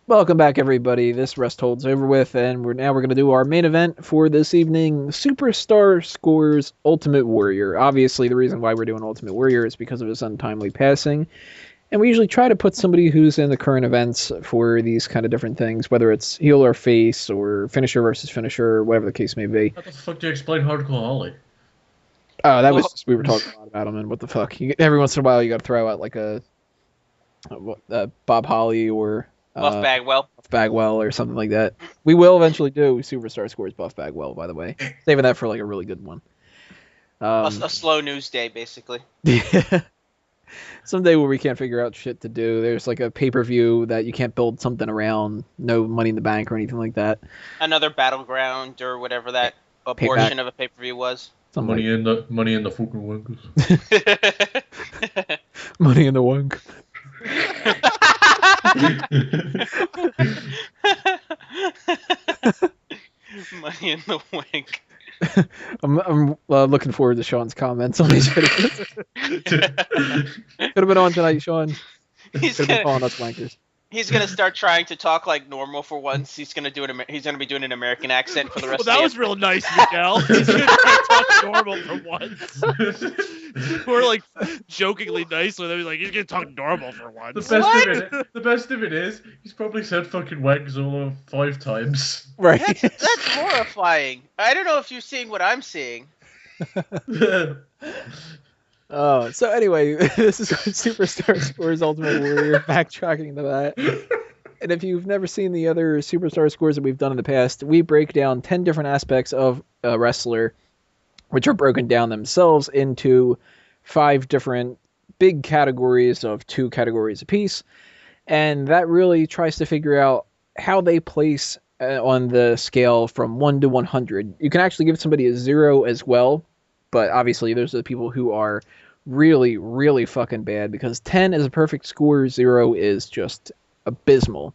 Welcome back, everybody. This rest holds over with, and we're going to do our main event for this evening: Superstar Scores Ultimate Warrior. Obviously, the reason why we're doing Ultimate Warrior is because of his untimely passing, and we usually try to put somebody who's in the current events for these kind of different things, whether it's heel or face or finisher versus finisher, whatever the case may be. How the fuck do you explain Hardcore Holly? Oh, that was Well, just, we were talking a lot about him, and what the fuck? Every once in a while, you got to throw out like a Bob Holly or Buff Bagwell. Buff Bagwell or something like that. We will eventually do Superstar Scores Buff Bagwell, by the way. Saving that for like a really good one. A slow news day, basically. Yeah. Someday where we can't figure out shit to do. There's like a pay-per-view that you can't build something around, no Money in the Bank or anything like that. Another battleground or whatever that Payback. portion of a pay-per-view was. Something Money in the fucking winkers. Money in the Wunk. Money in the wink. I'm looking forward to Sean's comments on these videos. Could have been on tonight, Sean. He's Could have been gonna, calling us wankers. he's gonna start trying to talk like normal for once. He's gonna be doing an American accent for the rest Well, that of was the real nice, Miguel. He's gonna try to talk normal for once. We're like jokingly nice with him. He's like, he's gonna talk normal for once. The best of it is, he's probably said fucking wanks all of 5 times. Right. That's horrifying. I don't know if you're seeing what I'm seeing. Oh, so anyway, this is Superstar Scores Ultimate Warrior, backtracking to that. And if you've never seen the other Superstar Scores that we've done in the past, we break down 10 different aspects of a wrestler, which are broken down themselves into 5 different big categories of 2 categories apiece. And that really tries to figure out how they place on the scale from 1 to 100. You can actually give somebody a 0 as well, but obviously those are the people who are really, really fucking bad, because 10 is a perfect score, 0 is just abysmal.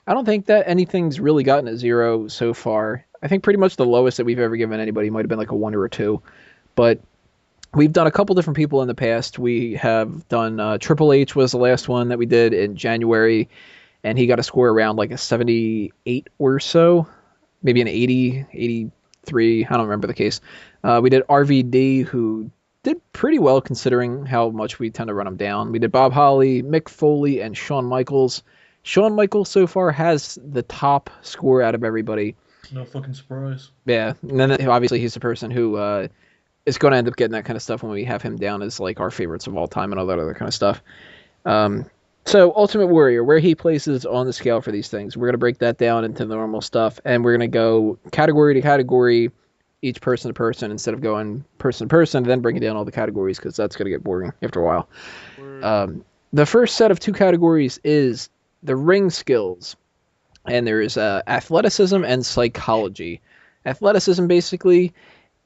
I don't think that anything's really gotten a 0 so far. I think pretty much the lowest that we've ever given anybody might have been like a 1 or a 2. But we've done a couple different people in the past. We have done Triple H was the last one that we did in January, and he got a score around like a 78 or so, maybe an 80, 83. I don't remember the case. We did RVD, who did pretty well considering how much we tend to run him down. We did Bob Holly, Mick Foley, and Shawn Michaels. Shawn Michaels so far has the top score out of everybody. No fucking surprise. Yeah, and then obviously he's the person who is going to end up getting that kind of stuff when we have him down as like our favorites of all time and all that other kind of stuff. So Ultimate Warrior, where he places on the scale for these things, we're going to break that down into the normal stuff, and we're going to go category to category, each person to person, instead of going person to person, then breaking down all the categories, because that's going to get boring after a while. The first set of 2 categories is the ring skills, and there's athleticism and psychology. Athleticism, basically,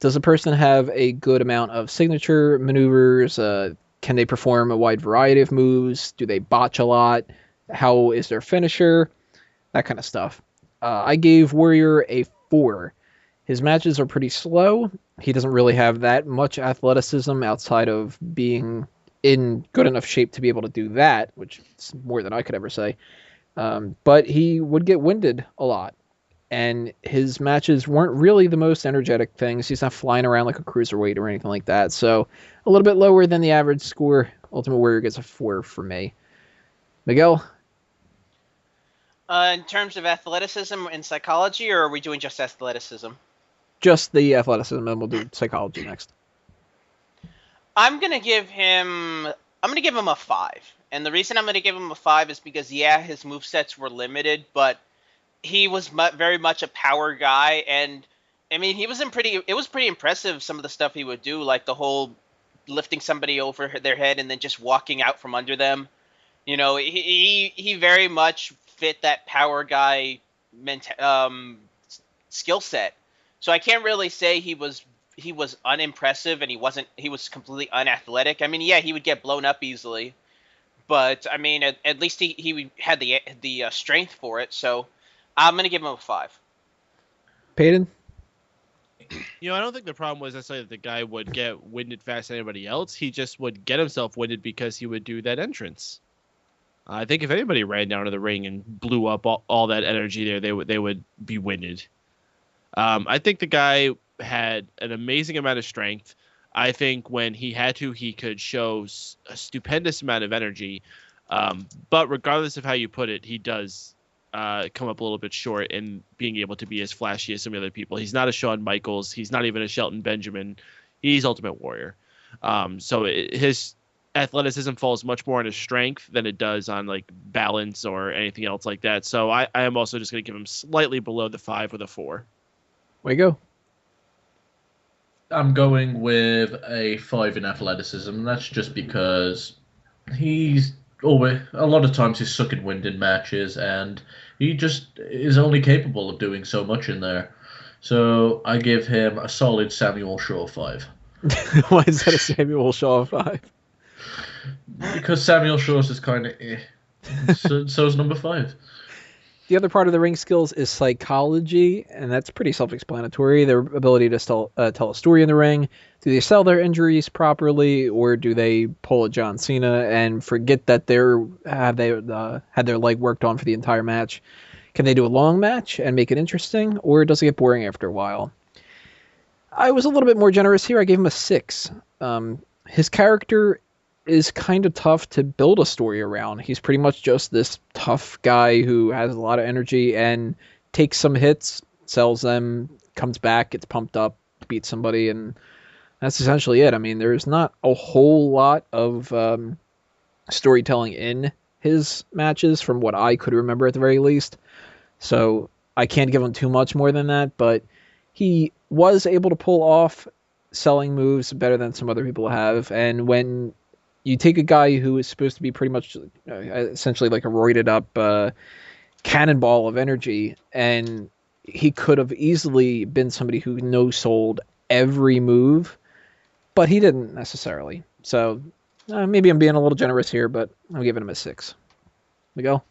does a person have a good amount of signature maneuvers? Can they perform a wide variety of moves? Do they botch a lot? How is their finisher? That kind of stuff. I gave Warrior a 4. His matches are pretty slow. He doesn't really have that much athleticism outside of being in good enough shape to be able to do that, which is more than I could ever say. But he would get winded a lot. And his matches weren't really the most energetic things. He's not flying around like a cruiserweight or anything like that. So a little bit lower than the average score. Ultimate Warrior gets a 4 for me. Miguel? In terms of athleticism and psychology, or are we doing just athleticism? Just the athleticism, and we'll do psychology next. I'm gonna give him a 5. And the reason I'm gonna give him a 5 is because, yeah, his movesets were limited, but he was very much a power guy, and I mean, it was pretty impressive, some of the stuff he would do, like the whole lifting somebody over their head and then just walking out from under them. You know, he very much fit that power guy skill set. So I can't really say he was unimpressive and he was completely unathletic. I mean, yeah, he would get blown up easily, but I mean, at least he had the strength for it. So I'm gonna give him a 5. Peyton? You know, I don't think the problem was necessarily that the guy would get winded faster than anybody else. He just would get himself winded because he would do that entrance. I think if anybody ran down to the ring and blew up all that energy there, they would be winded. I think the guy had an amazing amount of strength. I think when he had to, he could show a stupendous amount of energy. But regardless of how you put it, he does come up a little bit short in being able to be as flashy as some of the other people. He's not a Shawn Michaels. He's not even a Shelton Benjamin. He's Ultimate Warrior. So his athleticism falls much more on his strength than it does on like balance or anything else like that. So I am also just going to give him slightly below the 5 with a 4. Way to go. I'm going with a 5 in athleticism, and that's just because he's always, a lot of times he's sucking wind in matches, and he just is only capable of doing so much in there. So I give him a solid Samuel Shaw 5. Why is that a Samuel Shaw 5? Because Samuel Shaw's is kind of so's number 5. The other part of the ring skills is psychology, and that's pretty self-explanatory. Their ability to tell a story in the ring. Do they sell their injuries properly, or do they pull a John Cena and forget that they had their leg worked on for the entire match? Can they do a long match and make it interesting, or does it get boring after a while? I was a little bit more generous here. I gave him a 6. His character is kind of tough to build a story around. He's pretty much just this tough guy who has a lot of energy and takes some hits, sells them, comes back, gets pumped up, beats somebody, and that's essentially it. I mean, there's not a whole lot of storytelling in his matches from what I could remember at the very least. So I can't give him too much more than that, but he was able to pull off selling moves better than some other people have. And when you take a guy who is supposed to be pretty much essentially like a roided up cannonball of energy, and he could have easily been somebody who no-sold every move, but he didn't necessarily. So maybe I'm being a little generous here, but I'm giving him a 6. Miguel?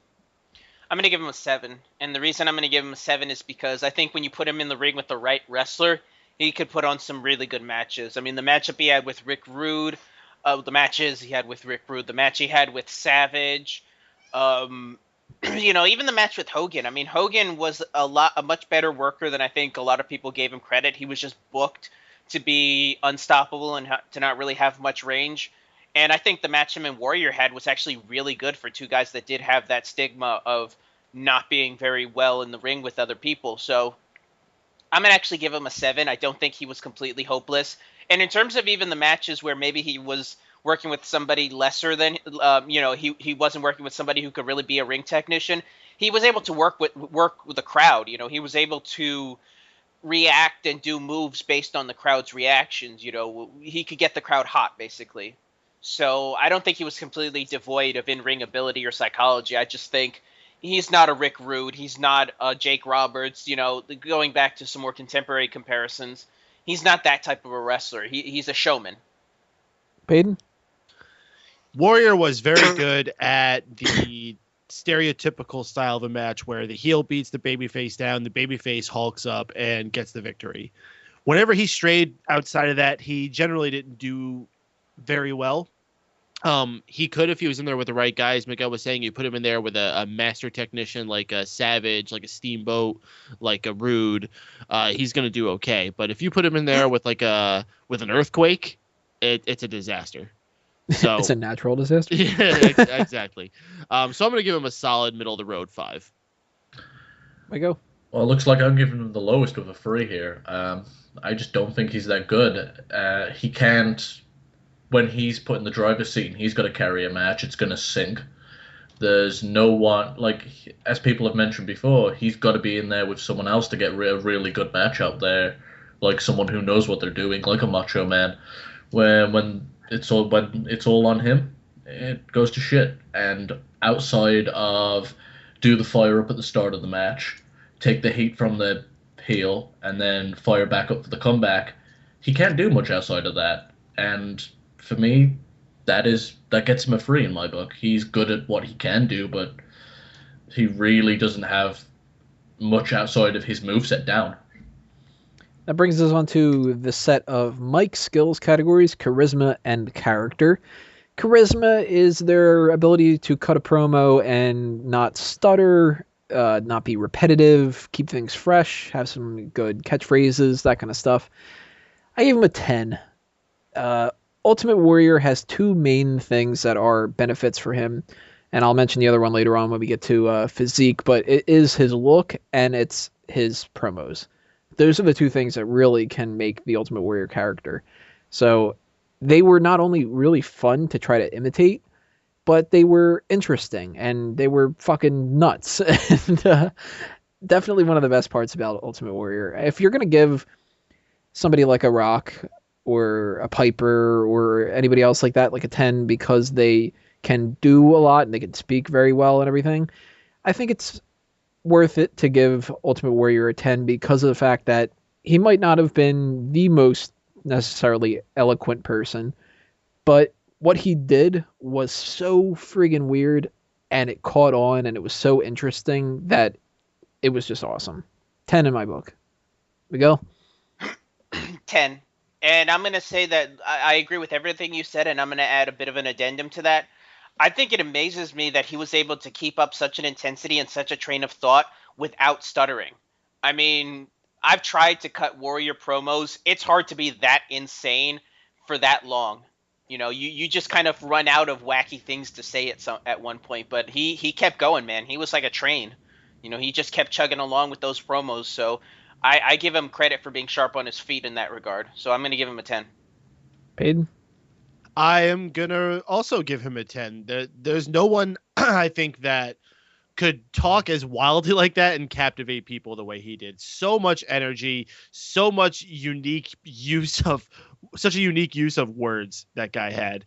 I'm going to give him a 7. And the reason I'm going to give him a 7 is because I think when you put him in the ring with the right wrestler, he could put on some really good matches. I mean, the matchup he had with Rick Rude, the matches he had with Rick Rude, the match he had with Savage, even the match with Hogan. I mean, Hogan was a much better worker than I think a lot of people gave him credit. He was just booked to be unstoppable and to not really have much range. And I think the match him and Warrior had was actually really good for two guys that did have that stigma of not being very well in the ring with other people. So I'm going to actually give him a 7. I don't think he was completely hopeless. And in terms of even the matches where maybe he was working with somebody lesser than, he wasn't working with somebody who could really be a ring technician, he was able to work with the crowd. He was able to react and do moves based on the crowd's reactions. He could get the crowd hot, basically. So I don't think he was completely devoid of in-ring ability or psychology. I just think he's not a Rick Rude. He's not a Jake Roberts. Going back to some more contemporary comparisons, he's not that type of a wrestler. He's a showman. Peyton? Warrior was very good at the stereotypical style of a match where the heel beats the babyface down, the babyface hulks up and gets the victory. Whenever he strayed outside of that, he generally didn't do very well. He could if he was in there with the right guys. Miguel was saying you put him in there with a master technician like a Savage, like a Steamboat, like a Rude. He's going to do okay. But if you put him in there with an Earthquake, it's a disaster. So it's a natural disaster. Yeah, exactly. So I'm going to give him a solid middle of the road 5. I go. Well, it looks like I'm giving him the lowest with a 3 here. I just don't think he's that good. He can't. When he's put in the driver's seat and he's got to carry a match, it's going to sink. There's no one, as people have mentioned before, he's got to be in there with someone else to get a really good match out there, like someone who knows what they're doing, like a Macho Man. When it's all on him, it goes to shit. And outside of do the fire up at the start of the match, take the heat from the heel, and then fire back up for the comeback, he can't do much outside of that. And for me, that gets him a 3 in my book. He's good at what he can do, but he really doesn't have much outside of his moveset down. That brings us on to the set of Mike's skills categories, charisma and character. Charisma is their ability to cut a promo and not stutter, not be repetitive, keep things fresh, have some good catchphrases, that kind of stuff. I give him a 10. Ultimate Warrior has two main things that are benefits for him, and I'll mention the other one later on when we get to physique, but it is his look and it's his promos. Those are the two things that really can make the Ultimate Warrior character. So they were not only really fun to try to imitate, but they were interesting and they were fucking nuts. And definitely one of the best parts about Ultimate Warrior. If you're going to give somebody like a Rock or a Piper or anybody else like that, like a 10, because they can do a lot and they can speak very well and everything, I think it's worth it to give Ultimate Warrior a 10 because of the fact that he might not have been the most necessarily eloquent person, but what he did was so friggin' weird and it caught on and it was so interesting that it was just awesome. 10 in my book. Miguel? 10. And I'm going to say that I agree with everything you said, and I'm going to add a bit of an addendum to that. I think it amazes me that he was able to keep up such an intensity and such a train of thought without stuttering. I mean, I've tried to cut Warrior promos. It's hard to be that insane for that long. You know, you just kind of run out of wacky things to say at one point. But he kept going, man. He was like a train. You know, he just kept chugging along with those promos. So I give him credit for being sharp on his feet in that regard. So I'm going to give him a 10. Peyton? I am going to also give him a 10. There's no one, I think, that could talk as wildly like that and captivate people the way he did. So much energy, so much unique use of words that guy had.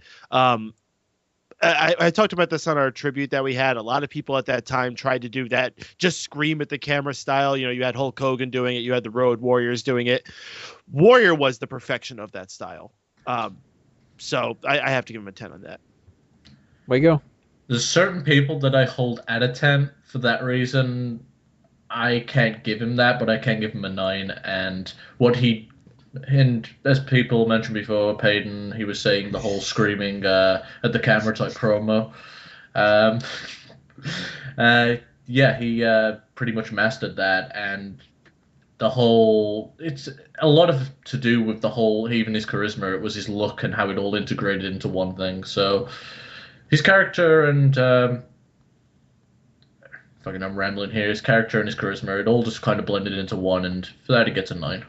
I talked about this on our tribute that we had. A lot of people at that time tried to do that, just scream at the camera style. You know, you had Hulk Hogan doing it. You had the Road Warriors doing it. Warrior was the perfection of that style. So I have to give him a 10 on that. Way go. There's certain people that I hold at a 10 for that reason. I can't give him that, but I can give him a 9. And as people mentioned before, Peyton, he was saying the whole screaming at the camera type promo. He pretty much mastered that, and it's a lot of to do with the whole, even his charisma. It was his look and how it all integrated into one thing. So his character and I'm rambling here. His character and his charisma, it all just kind of blended into one, and for that he gets a 9.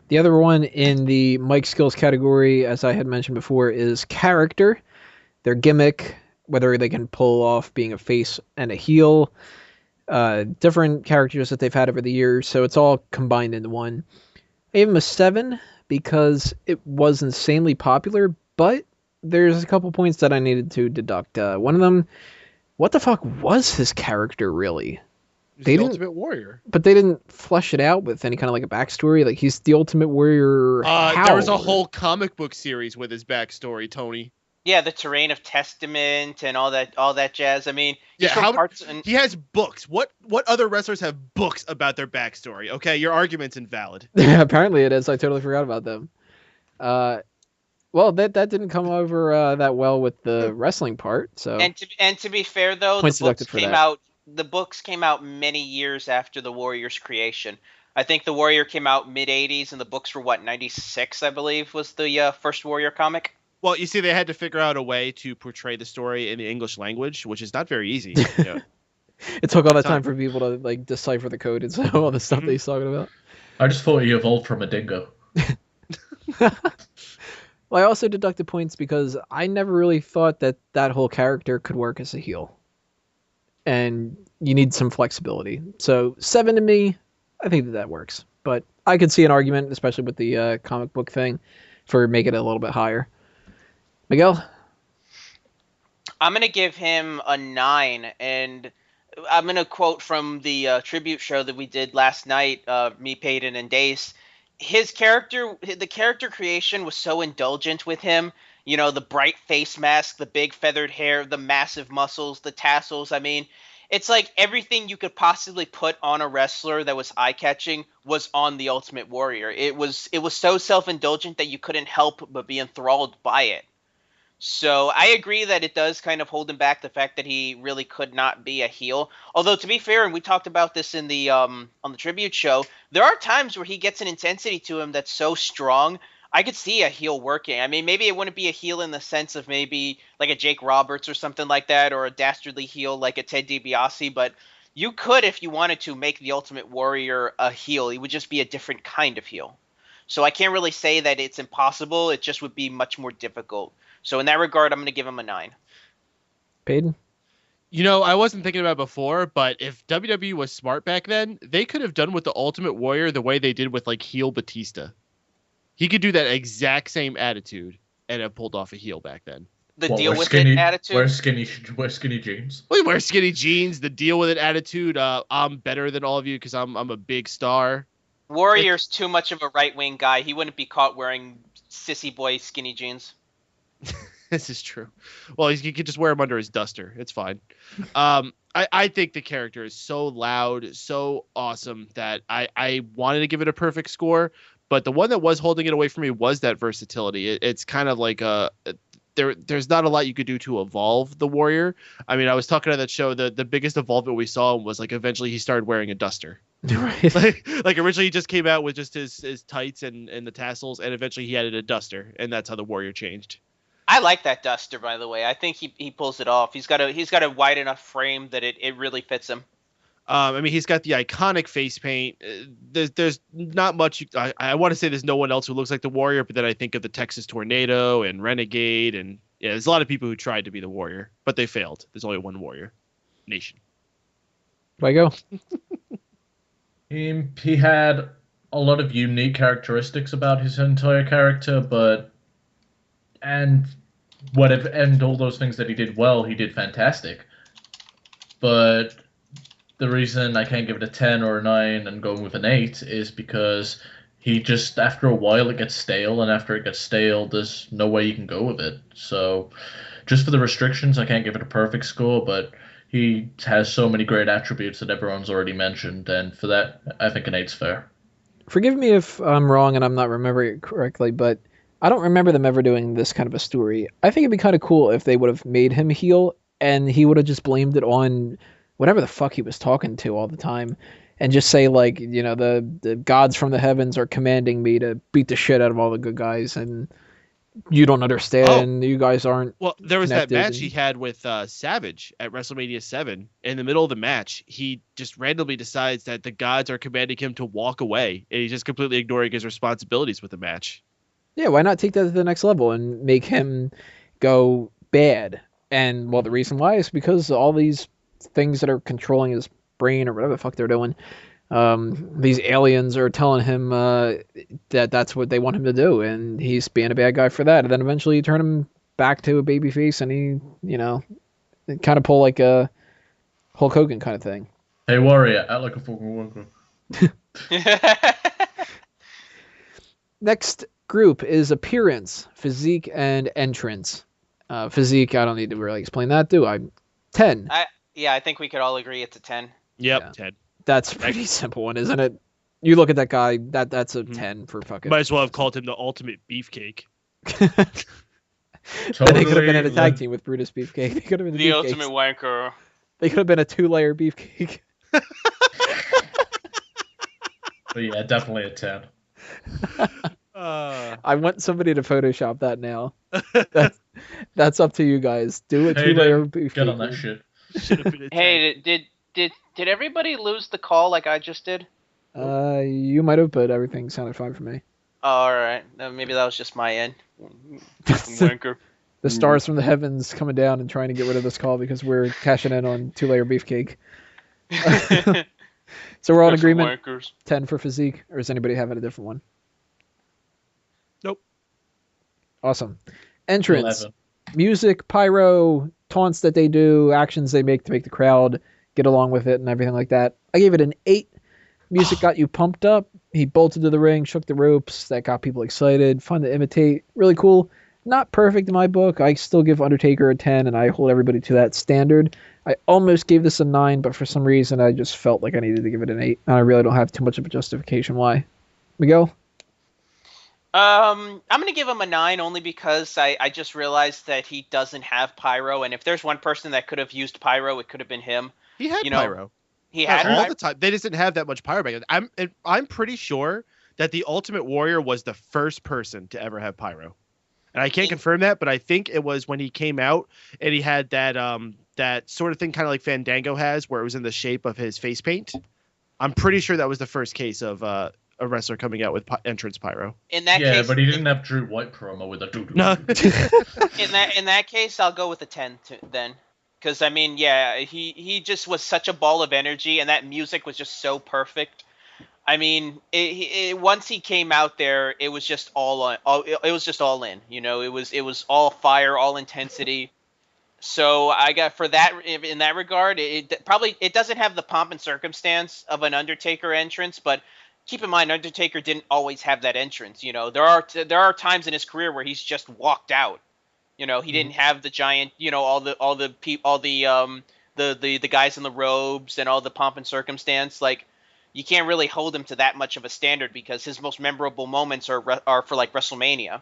The other one in the Mike Skills category, as I had mentioned before, is character. Their gimmick, whether they can pull off being a face and a heel, different characters that they've had over the years, so it's all combined into one. I gave him a 7 because it was insanely popular, but there's a couple points that I needed to deduct. One of them, what the fuck was his character really? He's the Ultimate Warrior. But they didn't flesh it out with any kind of like a backstory. Like, he's the Ultimate Warrior. There was a whole comic book series with his backstory, Tony. Yeah, the Terrain of Testament and all that jazz. I mean, he has books. What other wrestlers have books about their backstory? Okay, your argument's invalid. Yeah, apparently it is. I totally forgot about them. Well, that didn't come over that well with the wrestling part. So and to be fair though, the books came out many years after the Warrior's creation. I think the Warrior came out mid-'80s, and the books were 96, I believe, was the first Warrior comic. Well, you see, they had to figure out a way to portray the story in the English language, which is not very easy. You know. It took all that time for people to like decipher the code and so all the stuff that he's talking about. I just thought he evolved from a dingo. Well, I also deducted points because I never really thought that whole character could work as a heel. And you need some flexibility. So 7 to me, I think that works. But I could see an argument, especially with the comic book thing, for making it a little bit higher. Miguel? I'm going to give him a 9. And I'm going to quote from the tribute show that we did last night, me, Peyton, and Dace. The character creation was so indulgent with him. You know, the bright face mask, the big feathered hair, the massive muscles, the tassels. I mean, it's like everything you could possibly put on a wrestler that was eye-catching was on the Ultimate Warrior. It was so self-indulgent that you couldn't help but be enthralled by it. So I agree that it does kind of hold him back, the fact that he really could not be a heel. Although to be fair, and we talked about this in the on the tribute show, there are times where he gets an intensity to him that's so strong. I could see a heel working. I mean, maybe it wouldn't be a heel in the sense of maybe like a Jake Roberts or something like that, or a dastardly heel like a Ted DiBiase, but you could, if you wanted to, make the Ultimate Warrior a heel. He would just be a different kind of heel. So I can't really say that it's impossible. It just would be much more difficult. So in that regard, I'm going to give him a 9. Peyton? You know, I wasn't thinking about it before, but if WWE was smart back then, they could have done with the Ultimate Warrior the way they did with like heel Batista. He could do that exact same attitude and have pulled off a heel back then. The deal with it attitude? Wear skinny jeans. We wear skinny jeans, the deal with it attitude. I'm better than all of you because I'm a big star. Warrior's too much of a right-wing guy. He wouldn't be caught wearing sissy boy skinny jeans. This is true. Well, he could just wear them under his duster. It's fine. I think the character is so loud, so awesome that I wanted to give it a perfect score. But the one that was holding it away from me was that versatility. It's kind of like there's not a lot you could do to evolve the warrior. I mean, I was talking on that show, the biggest evolvement we saw was like eventually he started wearing a duster. Right. Like originally he just came out with just his tights and the tassels, and eventually he added a duster, and that's how the warrior changed. I like that duster, by the way. I think he pulls it off. He's got a wide enough frame that it really fits him. I mean, he's got the iconic face paint. There's not much. I want to say there's no one else who looks like the Warrior, but then I think of the Texas Tornado and Renegade, and yeah, there's a lot of people who tried to be the Warrior, but they failed. There's only one Warrior Nation. Go. He had a lot of unique characteristics about his entire character, and all those things that he did well, he did fantastic. But the reason I can't give it a 10 or a 9 and going with an 8 is because he just, after a while, it gets stale, and after it gets stale, there's no way you can go with it. So, just for the restrictions, I can't give it a perfect score, but he has so many great attributes that everyone's already mentioned, and for that, I think an 8's fair. Forgive me if I'm wrong and I'm not remembering it correctly, but I don't remember them ever doing this kind of a story. I think it'd be kind of cool if they would have made him heel, and he would have just blamed it on whatever the fuck he was talking to all the time, and just say like, you know, the gods from the heavens are commanding me to beat the shit out of all the good guys, and you don't understand. You guys aren't. Well, there was that match he had with Savage at WrestleMania 7. In the middle of the match, he just randomly decides that the gods are commanding him to walk away, and he's just completely ignoring his responsibilities with the match. Yeah, why not take that to the next level and make him go bad? And well, the reason why is because all these things that are controlling his brain or whatever the fuck they're doing, these aliens are telling him that that's what they want him to do, and he's being a bad guy for that. And then eventually you turn him back to a babyface, and he, you know, kind of pull like a Hulk Hogan kind of thing. Hey, Warrior, act like a fucking worker. Next group is appearance, physique, and entrance. Physique, I don't need to really explain that, do I? 10. I think we could all agree it's a 10. Yep, Yeah. 10. That's a pretty simple one, isn't it? You look at that guy, that's a 10 for fucking... Might as well have called him the ultimate beefcake. Then they could have been in a tag team with Brutus Beefcake. They could have been the ultimate wanker. They could have been a 2-layer beefcake. But yeah, definitely a 10. I want somebody to Photoshop that now. That's up to you guys. Do a 2-layer beefcake. Get on that shit. Hey, did everybody lose the call like I just did? You might have, but everything sounded fine for me. Oh, all right. Maybe that was just my end. Wanker. The stars from the heavens coming down and trying to get rid of this call because we're cashing in on 2-layer beefcake. So we're all in agreement. 10 for physique, or does anybody have a different one? Nope. Awesome. Entrance, 11. Music, pyro, taunts that they do, actions they make to make the crowd get along with it, and everything like that. I gave it an 8. Music got you pumped up. He bolted to the ring, shook the ropes. That got people excited. Fun to imitate. Really cool. Not perfect in my book. I still give Undertaker a 10, and I hold everybody to that standard. I almost gave this a 9, but for some reason I just felt like I needed to give it an 8. And I really don't have too much of a justification why. Miguel? I'm gonna give him a 9 only because I just realized that he doesn't have pyro, and if there's one person that could have used pyro, it could have been him. He had You know, pyro. he Not had all pyro. the time. They just didn't have that much pyro back then. I'm pretty sure that the Ultimate Warrior was the first person to ever have pyro. And I can't confirm that, but I think it was when he came out and he had that sort of thing kind of like Fandango has where it was in the shape of his face paint. I'm pretty sure that was the first case of a wrestler coming out with entrance pyro. In that Yeah, case, but he didn't have Drew White promo with a doo-doo. No. in that case, I'll go with a 10 then. Because, I mean, yeah, he just was such a ball of energy, and that music was just so perfect. I mean, once he came out there, it was just it was just all in. You know, it was all fire, all intensity. So I got for that in that regard, it doesn't have the pomp and circumstance of an Undertaker entrance, but keep in mind Undertaker didn't always have that entrance. You know, there are times in his career where he's just walked out. You know, he didn't have the giant, you know, all the guys in the robes and all the pomp and circumstance. Like, you can't really hold him to that much of a standard because his most memorable moments are for like WrestleMania.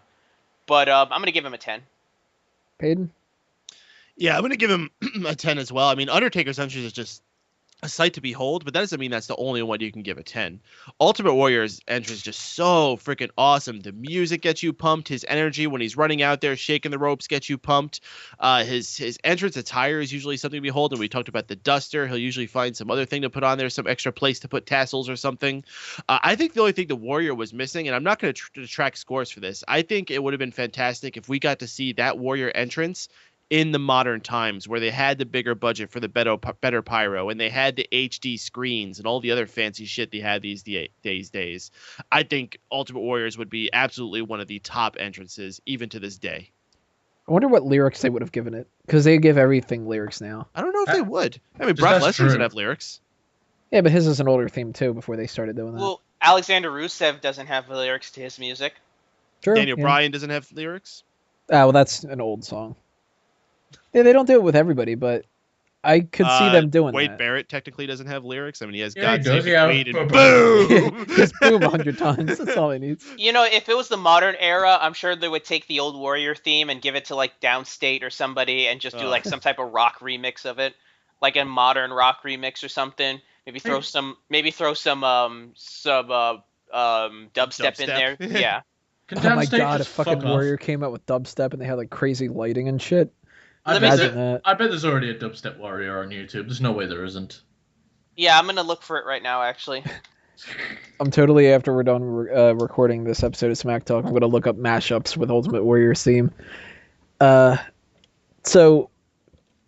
But I'm gonna give him a 10. Peyton? Yeah, I'm going to give him a 10 as well. I mean, Undertaker's entrance is just a sight to behold, but that doesn't mean that's the only one you can give a 10. Ultimate Warrior's entrance is just so freaking awesome. The music gets you pumped. His energy when he's running out there, shaking the ropes, gets you pumped. His entrance attire is usually something to behold, and we talked about the duster. He'll usually find some other thing to put on there, some extra place to put tassels or something. I think the only thing the Warrior was missing, and I'm not going to track scores for this, I think it would have been fantastic if we got to see that Warrior entrance in the modern times where they had the bigger budget for the better pyro and they had the HD screens and all the other fancy shit they had these days. I think Ultimate Warriors would be absolutely one of the top entrances even to this day. I wonder what lyrics they would have given it, because they give everything lyrics now. I don't know if they would. I mean, Brock Lesnar doesn't have lyrics. Yeah, but his is an older theme too before they started doing that. Well, Alexander Rusev doesn't have lyrics to his music. True, Daniel yeah. Bryan doesn't have lyrics. Well, that's an old song. Yeah, they don't do it with everybody, but I could see them doing Wade that. Barrett technically doesn't have lyrics. I mean, he has Yeah, God he Save does, the yeah. Queen and Boom. boom. Just boom 100 times. That's all he needs. You know, if it was the modern era, I'm sure they would take the old Warrior theme and give it to like Downstate or somebody and just do like some type of rock remix of it, like a modern rock remix or something. Maybe throw some dubstep in there. Yeah. Oh my god, if fucking Warrior came out with dubstep and they had like crazy lighting and shit. Imagine that. I bet there's already a Dubstep Warrior on YouTube. There's no way there isn't. Yeah, I'm gonna look for it right now, actually. I'm totally, after we're done recording this episode of Smack Talk, I'm gonna look up mashups with Ultimate Warrior's theme. So,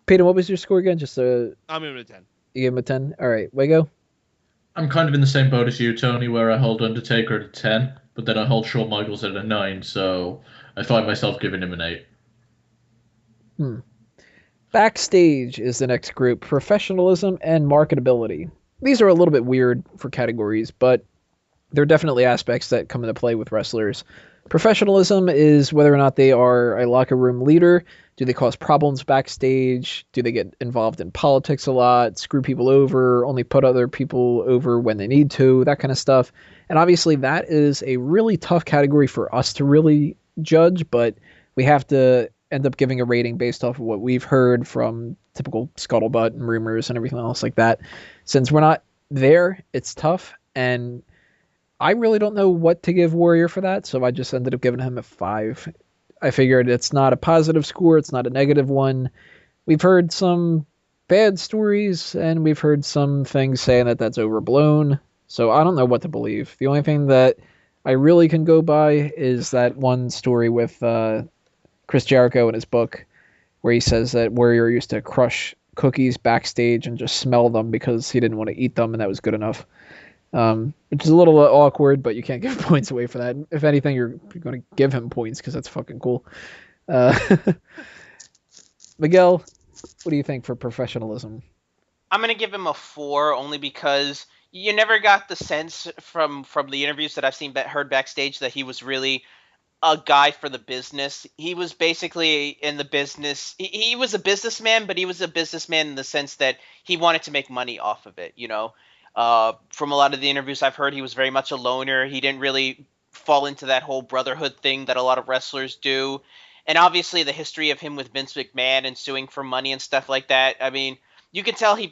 Peyton, what was your score again? I'm giving him a 10. You gave him a 10? Alright, Wago? I'm kind of in the same boat as you, Tony, where I hold Undertaker at a 10, but then I hold Shawn Michaels at a 9, so I find myself giving him an 8. Backstage is the next group. Professionalism and marketability. These are a little bit weird for categories, but they're definitely aspects that come into play with wrestlers. Professionalism is whether or not they are a locker room leader. Do they cause problems backstage? Do they get involved in politics a lot? Screw people over? Only put other people over when they need to? That kind of stuff. And obviously that is a really tough category for us to really judge, but we have to end up giving a rating based off of what we've heard from typical scuttlebutt and rumors and everything else like that. Since we're not there, it's tough, and I really don't know what to give Warrior for that, so I just ended up giving him a 5. I figured it's not a positive score, it's not a negative one. We've heard some bad stories, and we've heard some things saying that that's overblown, so I don't know what to believe. The only thing that I really can go by is that one story with Chris Jericho in his book, where he says that Warrior used to crush cookies backstage and just smell them because he didn't want to eat them, and that was good enough. Which is a little awkward, but you can't give points away for that. If anything, you're going to give him points because that's fucking cool. Miguel, what do you think for professionalism? I'm gonna give him a 4 only because you never got the sense from the interviews that I've heard backstage that he was really a guy for the business. He was basically in the business. He was a businessman, but he was a businessman in the sense that he wanted to make money off of it. You know, from a lot of the interviews I've heard, he was very much a loner. He didn't really fall into that whole brotherhood thing that a lot of wrestlers do. And obviously the history of him with Vince McMahon and suing for money and stuff like that. I mean, you can tell he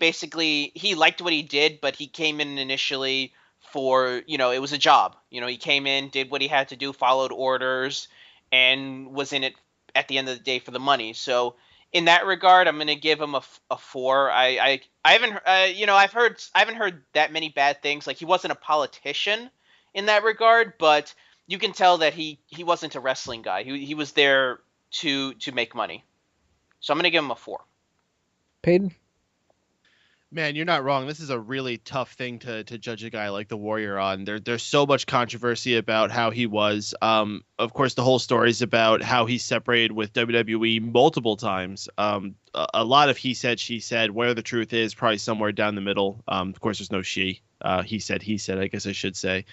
liked what he did, but he came in initially for, it was a job. He came in, did what he had to do, followed orders, and was in it at the end of the day for the money. So in that regard, I'm going to give him a 4. I haven't I haven't heard that many bad things. Like, he wasn't a politician in that regard, but you can tell that he wasn't a wrestling guy. He was there to make money. So I'm going to give him a 4. Peyton? Man, you're not wrong. This is a really tough thing to judge a guy like the Warrior on. There's so much controversy about how he was. Of course, the whole story is about how he separated with WWE multiple times. A lot of he said, she said. Where the truth is, probably somewhere down the middle. Of course, there's no she. He said, I guess I should say.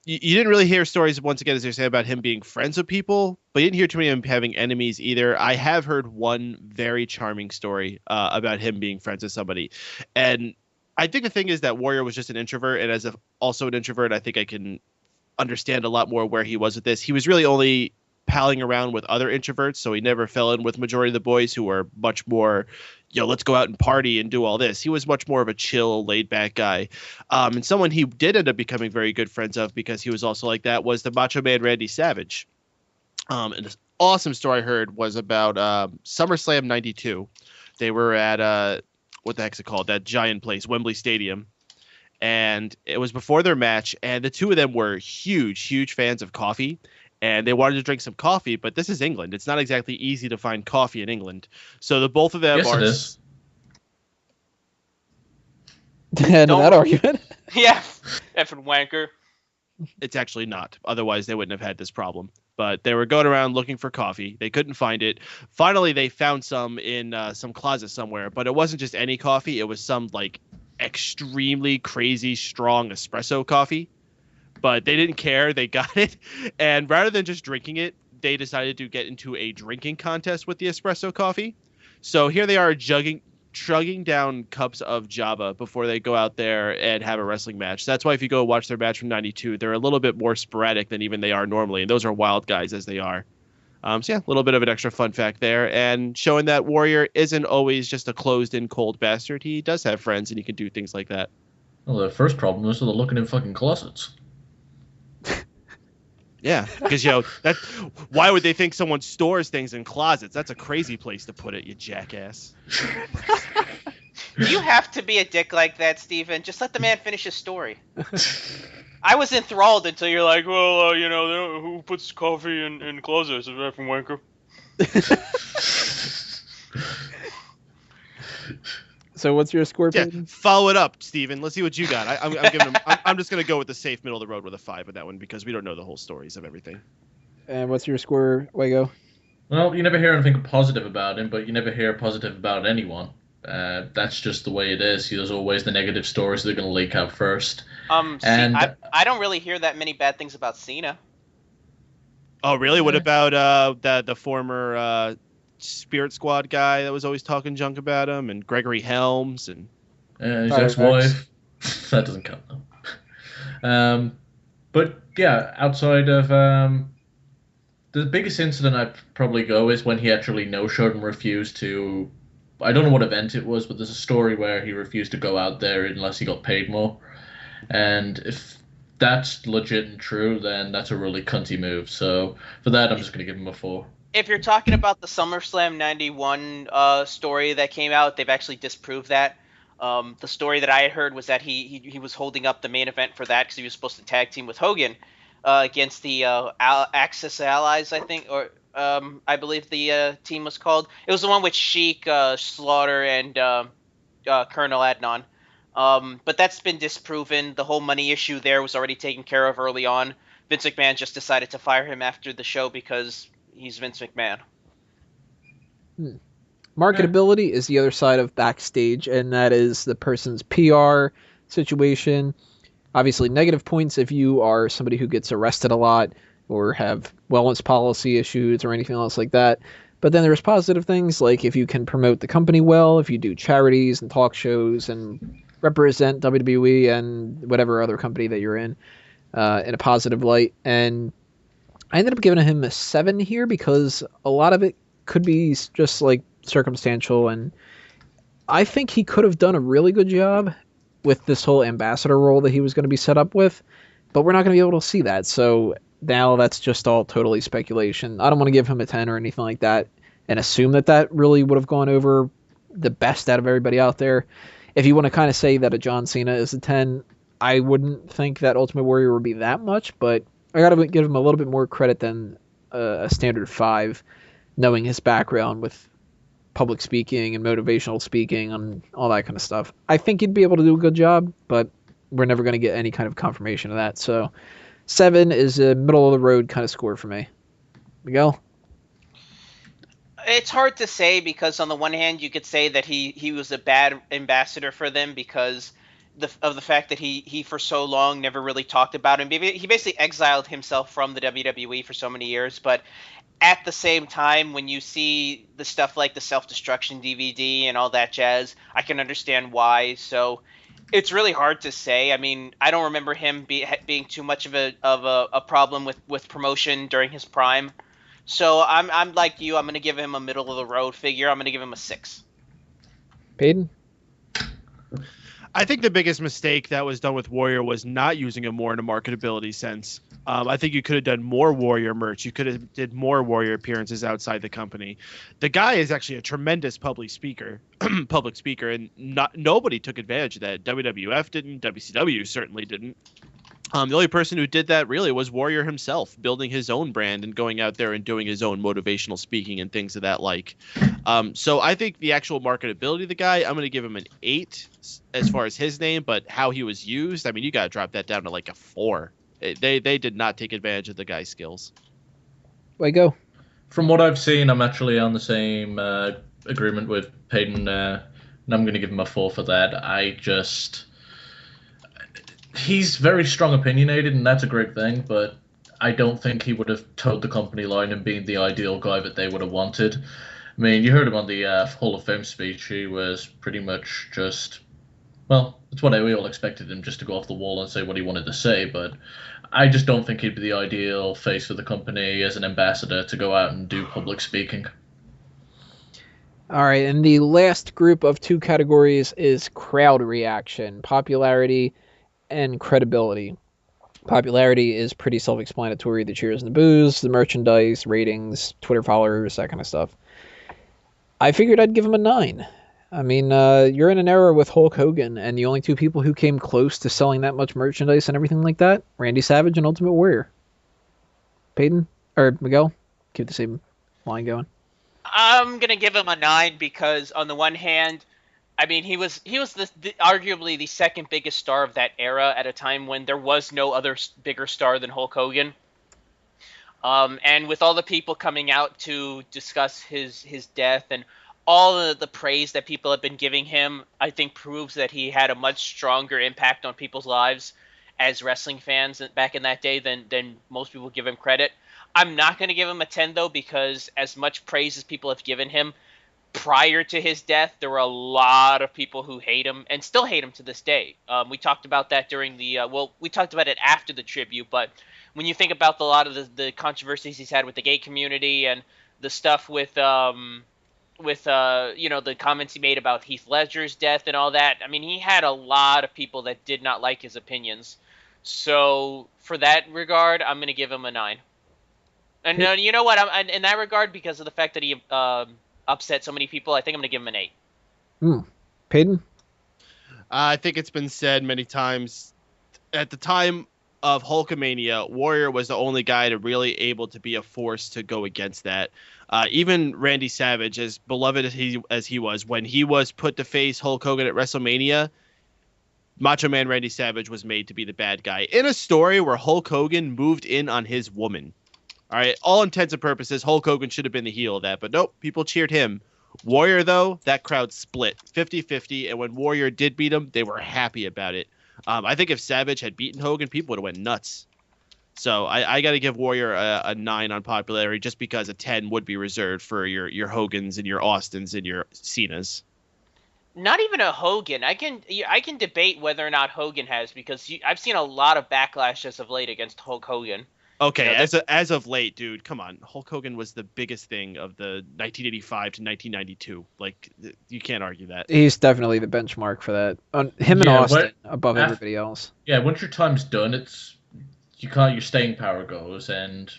You didn't really hear stories, once again, as you're saying, about him being friends with people, but you didn't hear too many of him having enemies either. I have heard one very charming story about him being friends with somebody. And I think the thing is that Warrior was just an introvert, and also an introvert, I think I can understand a lot more where he was with this. He was really only palling around with other introverts, so he never fell in with majority of the boys who were much more, let's go out and party and do all this. He was much more of a chill, laid-back guy. And someone he did end up becoming very good friends of, because he was also like that, was the Macho Man Randy Savage. And this awesome story I heard was about SummerSlam 92. They were at, what the heck's it called? That giant place, Wembley Stadium. And it was before their match, and the two of them were huge fans of coffee. And they wanted to drink some coffee, but this is England. It's not exactly easy to find coffee in England. So the both of them are... Yes, it is. End of that argument. Yeah, effing wanker. It's actually not. Otherwise, they wouldn't have had this problem. But they were going around looking for coffee. They couldn't find it. Finally, they found some in some closet somewhere. But it wasn't just any coffee. It was some, extremely crazy, strong espresso coffee. But they didn't care. They got it. And rather than just drinking it, they decided to get into a drinking contest with the espresso coffee. So here they are chugging down cups of Java before they go out there and have a wrestling match. That's why if you go watch their match from 92, they're a little bit more sporadic than even they are normally. And those are wild guys as they are. So yeah, a little bit of an extra fun fact there. And showing that Warrior isn't always just a closed-in cold bastard. He does have friends and he can do things like that. Well, the first problem is that they're looking in fucking closets. Yeah, because, why would they think someone stores things in closets? That's a crazy place to put it, you jackass. You have to be a dick like that, Steven. Just let the man finish his story. I was enthralled until you're like, well, who puts coffee in closets? Is that from wanker? So what's your score, Yeah, Peyton? follow it up, Steven. Let's see what you got. I'm giving him. I'm just gonna go with the safe middle of the road with a 5 with that one because we don't know the whole stories of everything. And what's your score, Wago? Well, you never hear anything positive about him, but you never hear positive about anyone. That's just the way it is. There's always the negative stories that are going to leak out first. And I don't really hear that many bad things about Cena. Oh, really? What about the former Spirit Squad guy that was always talking junk about him, and Gregory Helms, and his ex-wife? That doesn't count though. But yeah, outside of the biggest incident I'd probably go is when he actually no-showed and refused to. I don't know what event it was, but there's a story where he refused to go out there unless he got paid more. And if that's legit and true, then that's a really cunty move. So for that, I'm just going to give him a 4. If you're talking about the SummerSlam 91 story that came out, they've actually disproved that. The story that I had heard was that he was holding up the main event for that because he was supposed to tag team with Hogan against the Axis Allies, I think, or I believe the team was called. It was the one with Sheik, Slaughter, and Colonel Adnan. But that's been disproven. The whole money issue there was already taken care of early on. Vince McMahon just decided to fire him after the show because he's Vince McMahon. Marketability is the other side of backstage, and that is the person's PR situation. Obviously, negative points if you are somebody who gets arrested a lot or have wellness policy issues or anything else like that. But then there's positive things like if you can promote the company well, if you do charities and talk shows and represent WWE and whatever other company that you're in. in a positive light. And I ended up giving him a 7 here because a lot of it could be just like circumstantial, and I think he could have done a really good job with this whole ambassador role that he was going to be set up with, but we're not going to be able to see that. So now that's just all totally speculation. I don't want to give him a 10 or anything like that and assume that that really would have gone over the best out of everybody out there. If you want to kind of say that a John Cena is a 10, I wouldn't think that Ultimate Warrior would be that much, but I got to give him a little bit more credit than a standard 5, knowing his background with public speaking and motivational speaking and all that kind of stuff. I think he'd be able to do a good job, but we're never going to get any kind of confirmation of that. So 7 is a middle of the road kind of score for me. Miguel? It's hard to say because on the one hand you could say that he was a bad ambassador for them because of the fact that he for so long never really talked about him. He basically exiled himself from the WWE for so many years, but at the same time, when you see the stuff like the self-destruction DVD and all that jazz, I can understand why. So it's really hard to say. I mean, I don't remember him being too much of a problem with promotion during his prime. So I'm like you. I'm going to give him a middle of the road figure. I'm going to give him a 6. Peyton? I think the biggest mistake that was done with Warrior was not using him more in a marketability sense. I think you could have done more Warrior merch. You could have did more Warrior appearances outside the company. The guy is actually a tremendous public speaker, and nobody took advantage of that. WWF didn't. WCW certainly didn't. The only person who did that really was Warrior himself, building his own brand and going out there and doing his own motivational speaking and things of that like. So I think the actual marketability of the guy, I'm going to give him an 8 as far as his name, but how he was used, I mean, you got to drop that down to like a 4. They did not take advantage of the guy's skills. Way go. From what I've seen, I'm actually on the same agreement with Peyton, and I'm going to give him a 4 for that. He's very strong opinionated, and that's a great thing, but I don't think he would have towed the company line and been the ideal guy that they would have wanted. I mean, you heard him on the Hall of Fame speech. He was pretty much just, well, it's what we all expected him, just to go off the wall and say what he wanted to say, but I just don't think he'd be the ideal face for the company as an ambassador to go out and do public speaking. All right, and the last group of 2 categories is crowd reaction, popularity and credibility. Popularity is pretty self-explanatory: the cheers and the boos, the merchandise, ratings, Twitter followers, that kind of stuff. I figured I'd give him a 9. I mean, you're in an era with Hulk Hogan, and the only 2 people who came close to selling that much merchandise and everything like that, Randy Savage and Ultimate Warrior. Peyton? Or Miguel? Keep the same line going. I'm going to give him a 9 because on the one hand, I mean, he was arguably the second biggest star of that era at a time when there was no other bigger star than Hulk Hogan. And with all the people coming out to discuss his death and all the praise that people have been giving him, I think proves that he had a much stronger impact on people's lives as wrestling fans back in that day than most people give him credit. I'm not going to give him a 10, though, because as much praise as people have given him, prior to his death, there were a lot of people who hate him and still hate him to this day. We talked about that during the we talked about it after the tribute, but when you think about a lot of the controversies he's had with the gay community and the stuff with the comments he made about Heath Ledger's death and all that, I mean, he had a lot of people that did not like his opinions. So for that regard, I'm going to give him a 9. And you know what? I'm in that regard, because of the fact that he upset so many people, I think I'm going to give him an 8. Peyton? I think it's been said many times. At the time of Hulkamania, Warrior was the only guy to really able to be a force to go against that. Even Randy Savage, as beloved as he was, when he was put to face Hulk Hogan at WrestleMania, Macho Man Randy Savage was made to be the bad guy in a story where Hulk Hogan moved in on his woman. All right, all intents and purposes, Hulk Hogan should have been the heel of that, but nope, people cheered him. Warrior, though, that crowd split 50-50, and when Warrior did beat him, they were happy about it. I think if Savage had beaten Hogan, people would have went nuts. So I got to give Warrior a 9 on popularity, just because a 10 would be reserved for your Hogans and your Austins and your Cenas. Not even a Hogan. I can debate whether or not Hogan has, because I've seen a lot of backlash as of late against Hulk Hogan. Okay, You know, as of late, dude, come on. Hulk Hogan was the biggest thing of the 1985 to 1992. Like, you can't argue that. He's definitely the benchmark for that. Him and Yeah, Austin above everybody else. Yeah, once your time's done, your staying power goes, and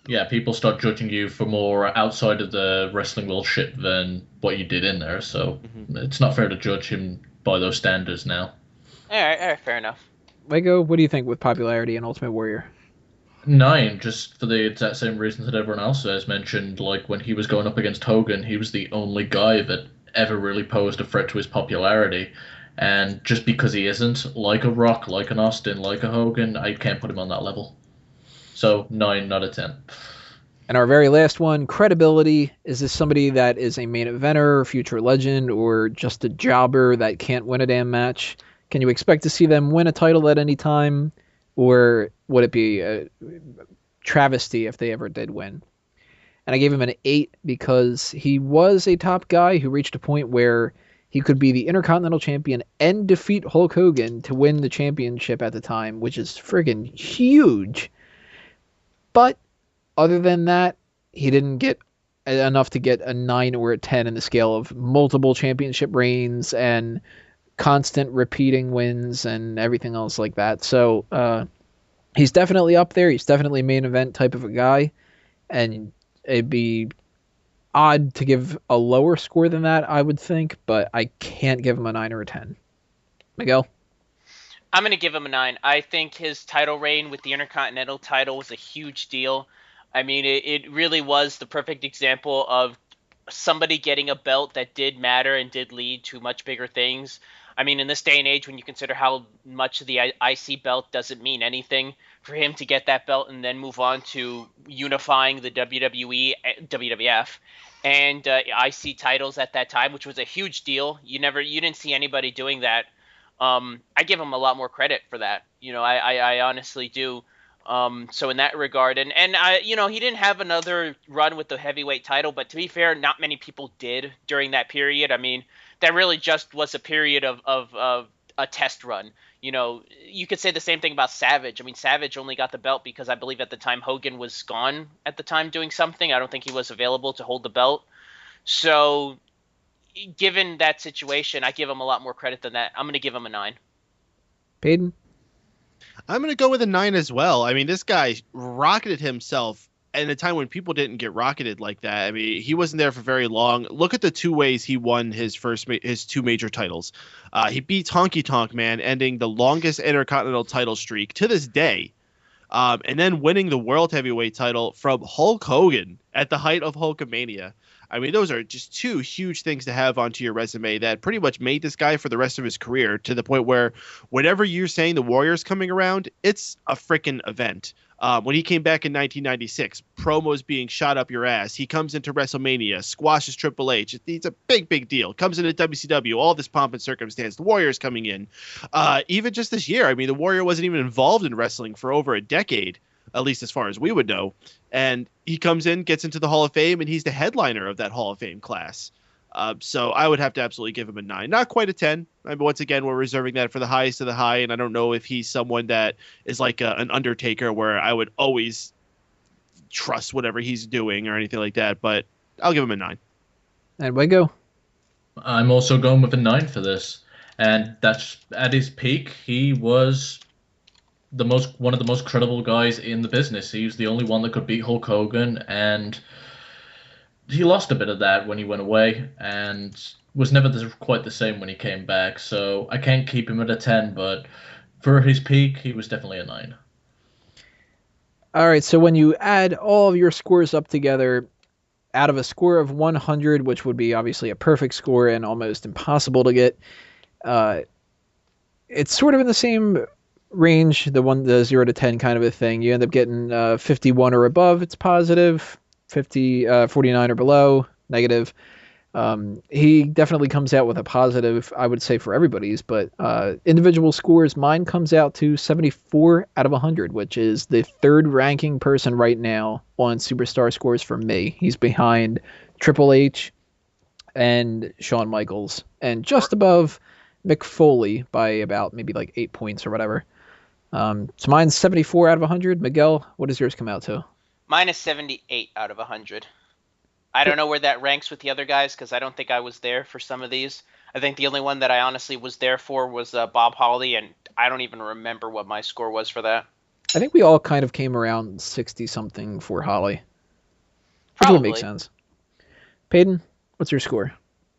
yeah, people start judging you for more outside of the wrestling world shit than what you did in there. So it's not fair to judge him by those standards now. all right, fair enough. Lego, what do you think with popularity in Ultimate Warrior? 9, just for the exact same reasons that everyone else has mentioned. Like when he was going up against Hogan, he was the only guy that ever really posed a threat to his popularity. And just because he isn't like a Rock, like an Austin, like a Hogan, I can't put him on that level. So 9, not a 10. And our very last one, credibility. Is this somebody that is a main eventer, future legend, or just a jobber that can't win a damn match? Can you expect to see them win a title at any time? Or would it be a travesty if they ever did win? And I gave him an 8 because he was a top guy who reached a point where he could be the Intercontinental Champion and defeat Hulk Hogan to win the championship at the time, which is friggin' huge. But other than that, he didn't get enough to get a 9 or a 10 in the scale of multiple championship reigns and constant repeating wins and everything else like that. So he's definitely up there. He's definitely a main event type of a guy. And it'd be odd to give a lower score than that, I would think. But I can't give him a 9 or a 10. Miguel? I'm going to give him a 9. I think his title reign with the Intercontinental title was a huge deal. I mean, it really was the perfect example of somebody getting a belt that did matter and did lead to much bigger things. I mean, in this day and age, when you consider how much the IC belt doesn't mean anything, for him to get that belt and then move on to unifying the WWE, WWF, and IC titles at that time, which was a huge deal. You didn't see anybody doing that. I give him a lot more credit for that. I honestly do. So in that regard, and I, he didn't have another run with the heavyweight title, but to be fair, not many people did during that period. I mean, that really just was a period of a test run. You could say the same thing about Savage. I mean, Savage only got the belt because I believe at the time Hogan was gone at the time doing something. I don't think he was available to hold the belt. So given that situation, I give him a lot more credit than that. I'm going to give him a 9. Peyton? I'm going to go with a 9 as well. I mean, this guy rocketed himself at a time when people didn't get rocketed like that. I mean, he wasn't there for very long. Look at the 2 ways he won his 2 major titles. He beats Honky Tonk Man, ending the longest Intercontinental title streak to this day. And then winning the World Heavyweight title from Hulk Hogan at the height of Hulkamania. I mean, those are just 2 huge things to have onto your resume that pretty much made this guy for the rest of his career, to the point where whenever you're saying the Warrior's coming around, it's a freaking event. When he came back in 1996, promos being shot up your ass. He comes into WrestleMania, squashes Triple H. It's a big, big deal. Comes into WCW, all this pomp and circumstance. The Warrior's coming in. Even just this year, I mean, the Warrior wasn't even involved in wrestling for over a decade, at least as far as we would know. And he comes in, gets into the Hall of Fame, and he's the headliner of that Hall of Fame class. So I would have to absolutely give him a 9. Not quite a 10. I mean, once again, we're reserving that for the highest of the high, and I don't know if he's someone that is like an Undertaker where I would always trust whatever he's doing or anything like that, but I'll give him a 9. And Wego? I'm also going with a 9 for this. And that's at his peak, he was one of the most credible guys in the business. He was the only one that could beat Hulk Hogan, and he lost a bit of that when he went away, and was never quite the same when he came back. So I can't keep him at a 10, but for his peak, he was definitely a 9. All right, so when you add all of your scores up together, out of a score of 100, which would be obviously a perfect score and almost impossible to get, it's sort of in the same range, the 0 to 10 kind of a thing. You end up getting 51 or above, it's positive. 49 or below, negative. He definitely comes out with a positive, I would say, for everybody's, but individual scores, mine comes out to 74 out of 100, which is the 3rd ranking person right now on Superstar scores for me. He's behind Triple H, and Shawn Michaels, and just above Mick Foley by about maybe like 8 points or whatever. So mine's 74 out of 100. Miguel, what does yours come out to? Mine is 78 out of 100. I don't know where that ranks with the other guys because I don't think I was there for some of these. I think the only one that I honestly was there for was Bob Holly, and I don't even remember what my score was for that. I think we all kind of came around 60-something for Holly. Which Probably. would make sense. Peyton, what's your score?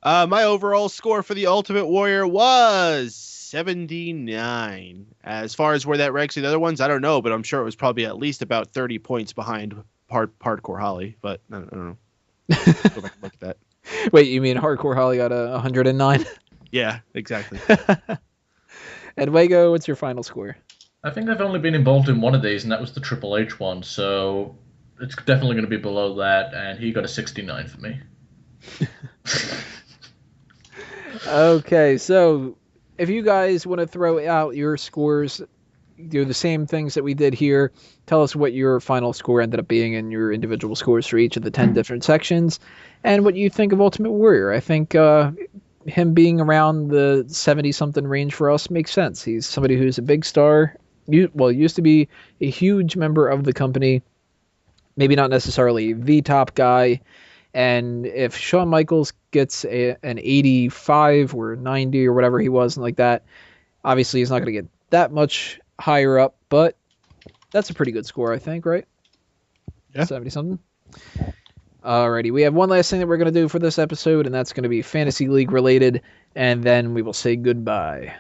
My overall score for the Ultimate Warrior was 79. As far as where that ranks the other ones, I don't know, but I'm sure it was probably at least about 30 points behind Hardcore Holly, but I don't know. Go back and look at that. Wait, you mean Hardcore Holly got a 109? Yeah, exactly. And Wago, what's your final score? I think I've only been involved in one of these, and that was the Triple H one, so it's definitely going to be below that, and he got a 69 for me. Okay, so if you guys want to throw out your scores, do the same things that we did here. Tell us what your final score ended up being and your individual scores for each of the 10 different sections, and what you think of Ultimate Warrior. I think him being around the 70-something range for us makes sense. He's somebody who's a big star. Used to be a huge member of the company, maybe not necessarily the top guy. And if Shawn Michaels gets an 85 or 90 or whatever he was, like that, obviously he's not going to get that much higher up, but that's a pretty good score, I think, right? Yeah. 70-something. Alrighty, we have one last thing that we're going to do for this episode, and that's going to be Fantasy League related, and then we will say goodbye.